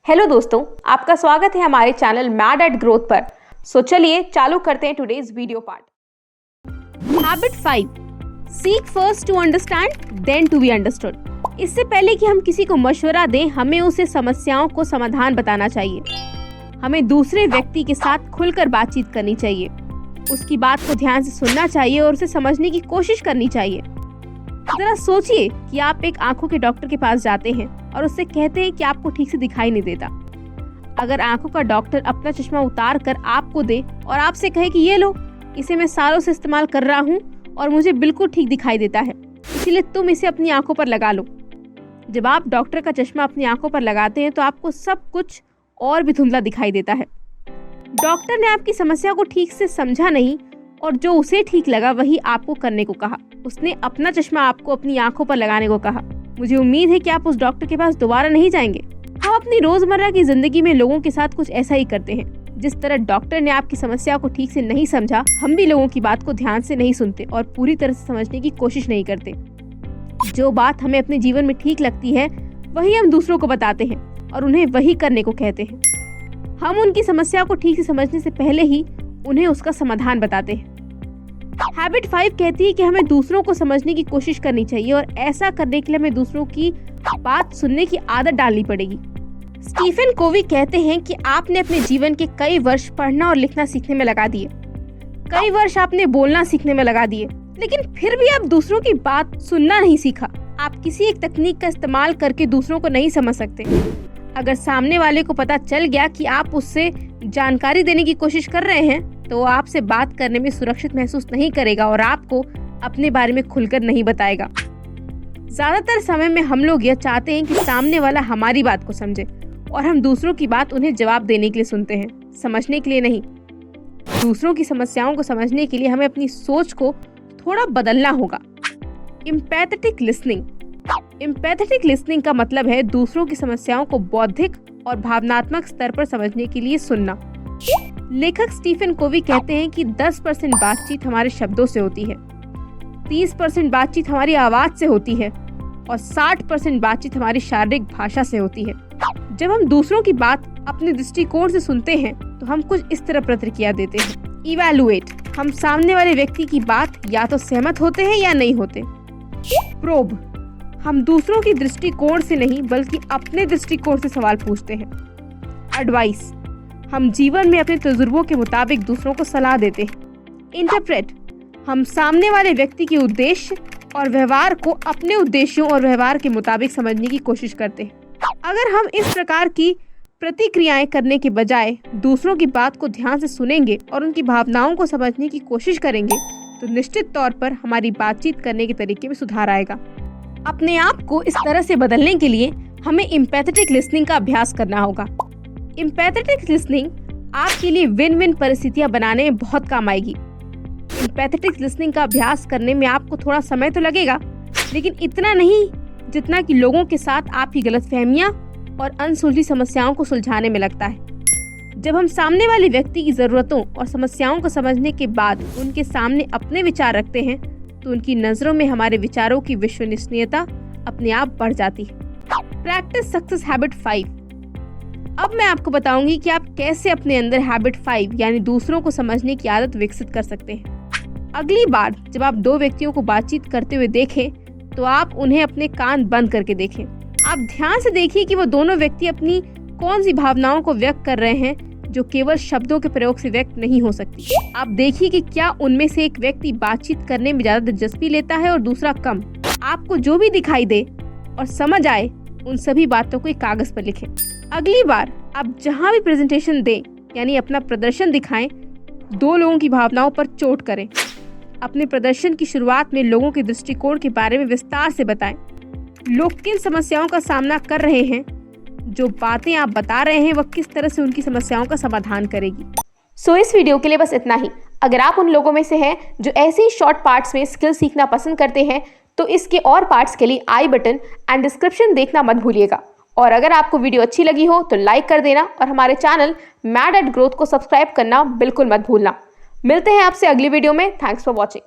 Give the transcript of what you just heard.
Hello दोस्तों, आपका स्वागत है हमारे चैनल मैड एट ग्रोथ पर। सो चलिए चालू करते हैं today's video part. Habit 5, seek first to understand then to be understood. इससे पहले कि हम किसी को मशवरा दें, हमें उसे समस्याओं को समाधान बताना चाहिए। हमें दूसरे व्यक्ति के साथ खुलकर बातचीत करनी चाहिए, उसकी बात को ध्यान से सुनना चाहिए और उसे समझने की कोशिश करनी चाहिए। जरा सोचिए कि आप एक आंखों के डॉक्टर के पास जाते हैं और उससे कहते हैं कि आपको ठीक से दिखाई नहीं देता। अगर आंखों का डॉक्टर अपना चश्मा उतार कर आपको दे और आपसे कहे कि ये लो, इसे मैं सालों से इस्तेमाल कर रहा हूँ और मुझे बिल्कुल ठीक दिखाई देता है, इसलिए तुम इसे अपनी आंखों पर लगा लो। जब आप डॉक्टर का चश्मा अपनी आंखों पर लगाते हैं तो आपको सब कुछ और भी धुंधला दिखाई देता है। डॉक्टर ने आपकी समस्या को ठीक से समझा नहीं और जो उसे ठीक लगा वही आपको करने को कहा। उसने अपना चश्मा आपको अपनी आंखों पर लगाने को कहा। मुझे उम्मीद है कि आप उस डॉक्टर के पास दोबारा नहीं जाएंगे। हम अपनी रोजमर्रा की जिंदगी में लोगों के साथ कुछ ऐसा ही करते हैं। जिस तरह डॉक्टर ने आपकी समस्या को ठीक से नहीं समझा, हम भी लोगों की बात को ध्यान से नहीं सुनते और पूरी तरह से समझने की कोशिश नहीं करते। जो बात हमें अपने जीवन में ठीक लगती है वही हम दूसरों को बताते हैं और उन्हें वही करने को कहते हैं। हम उनकी समस्या को ठीक से समझने से पहले ही उन्हें उसका समाधान बताते हैं। हैबिट 5 कहती है कि हमें दूसरों को समझने की कोशिश करनी चाहिए और ऐसा करने के लिए हमें दूसरों की बात सुनने की आदत डालनी पड़ेगी। स्टीफन कोवी कहते हैं कि आपने अपने जीवन के कई वर्ष पढ़ना और लिखना सीखने में लगा दिए, कई वर्ष आपने बोलना सीखने में लगा दिए, लेकिन फिर भी आप दूसरों की बात सुनना नहीं सीखा। आप किसी एक तकनीक का इस्तेमाल करके दूसरों को नहीं समझ सकते। अगर सामने वाले को पता चल गया कि आप उससे जानकारी देने की कोशिश कर रहे हैं तो वो आपसे बात करने में सुरक्षित महसूस नहीं करेगा और आपको अपने बारे में खुलकर नहीं बताएगा। ज्यादातर समय में हम लोग यह चाहते हैं कि सामने वाला हमारी बात को समझे और हम दूसरों की बात उन्हें जवाब देने के लिए सुनते हैं, समझने के लिए नहीं। दूसरों की समस्याओं को समझने के लिए हमें अपनी सोच को थोड़ा बदलना होगा। Empathetic listening. एम्पैथेटिक लिसनिंग का मतलब है दूसरों की समस्याओं को बौद्धिक और भावनात्मक स्तर पर समझने के लिए सुनना। लेखक स्टीफन कोवी कहते हैं कि 10% बातचीत हमारे शब्दों से होती है, 30% बातचीत हमारी आवाज से होती है और 60% बातचीत हमारी शारीरिक भाषा से होती है। जब हम दूसरों की बात अपने दृष्टिकोण से सुनते हैं तो हम कुछ इस तरह प्रतिक्रिया देते हैं। इवैल्यूएट। हम सामने वाले व्यक्ति की बात या तो सहमत होते हैं या नहीं होते। प्रोब। हम दूसरों की दृष्टिकोण से नहीं बल्कि अपने दृष्टिकोण से सवाल पूछते हैं। एडवाइस। हम जीवन में अपने तजुर्बों के मुताबिक दूसरों को सलाह देते हैं। इंटरप्रेट। हम सामने वाले व्यक्ति के उद्देश्य और व्यवहार को अपने उद्देश्यों और व्यवहार के मुताबिक समझने की कोशिश करते हैं। अगर हम इस प्रकार की प्रतिक्रियाएं करने के बजाय दूसरों की बात को ध्यान से सुनेंगे और उनकी भावनाओं को समझने की कोशिश करेंगे तो निश्चित तौर पर हमारी बातचीत करने के तरीके में सुधार आएगा। अपने आप को इस तरह से बदलने के लिए हमें एम्पैथेटिक लिसनिंग का अभ्यास करना होगा। एम्पैथेटिक लिसनिंग आपके लिए विन विन परिस्थितियां बनाने में बहुत काम आएगी। एम्पैथेटिक लिसनिंग का अभ्यास करने में आपको थोड़ा समय तो लगेगा, लेकिन इतना नहीं जितना कि लोगों के साथ आपकी गलतफहमियां और अनसुलझी समस्याओं को सुलझाने में लगता है। जब हम सामने वाले व्यक्ति की जरूरतों और समस्याओं को समझने के बाद उनके सामने अपने विचार रखते हैं तो उनकी नजरों में हमारे विचारों की विश्वसनीयता अपने आप बढ़ जाती है। Practice success habit 5। अब मैं आपको बताऊंगी कि आप कैसे अपने अंदर हैबिट 5 यानी दूसरों को समझने की आदत विकसित कर सकते हैं। अगली बार जब आप दो व्यक्तियों को बातचीत करते हुए देखें तो आप उन्हें अपने कान बंद करके देखें। आप ध्यान से देखिए कि वो दोनों व्यक्ति अपनी कौन सी भावनाओं को व्यक्त कर रहे हैं जो केवल शब्दों के प्रयोग से व्यक्त नहीं हो सकती। आप देखिए कि क्या उनमें से एक व्यक्ति बातचीत करने में ज्यादा दिलचस्पी लेता है और दूसरा कम। आपको जो भी दिखाई दे और समझ आए उन सभी बातों को एक कागज पर लिखें। अगली बार आप जहां भी प्रेजेंटेशन दें यानी अपना प्रदर्शन दिखाएं, दो लोगों की भावनाओं पर चोट करें। अपने प्रदर्शन की शुरुआत में लोगों के दृष्टिकोण के बारे में विस्तार से बताएं। लोग किन समस्याओं का सामना कर रहे हैं, जो बातें आप बता रहे हैं वह किस तरह से उनकी समस्याओं का समाधान करेगी। सो इस वीडियो के लिए बस इतना ही। अगर आप उन लोगों में से हैं जो ऐसे ही शॉर्ट पार्ट्स में स्किल सीखना पसंद करते हैं तो इसके और पार्ट्स के लिए आई बटन एंड डिस्क्रिप्शन देखना मत भूलिएगा। और अगर आपको वीडियो अच्छी लगी हो तो लाइक कर देना और हमारे चैनल मैड एट ग्रोथ को सब्सक्राइब करना बिल्कुल मत भूलना। मिलते हैं आपसे अगली वीडियो में। Thanks for watching.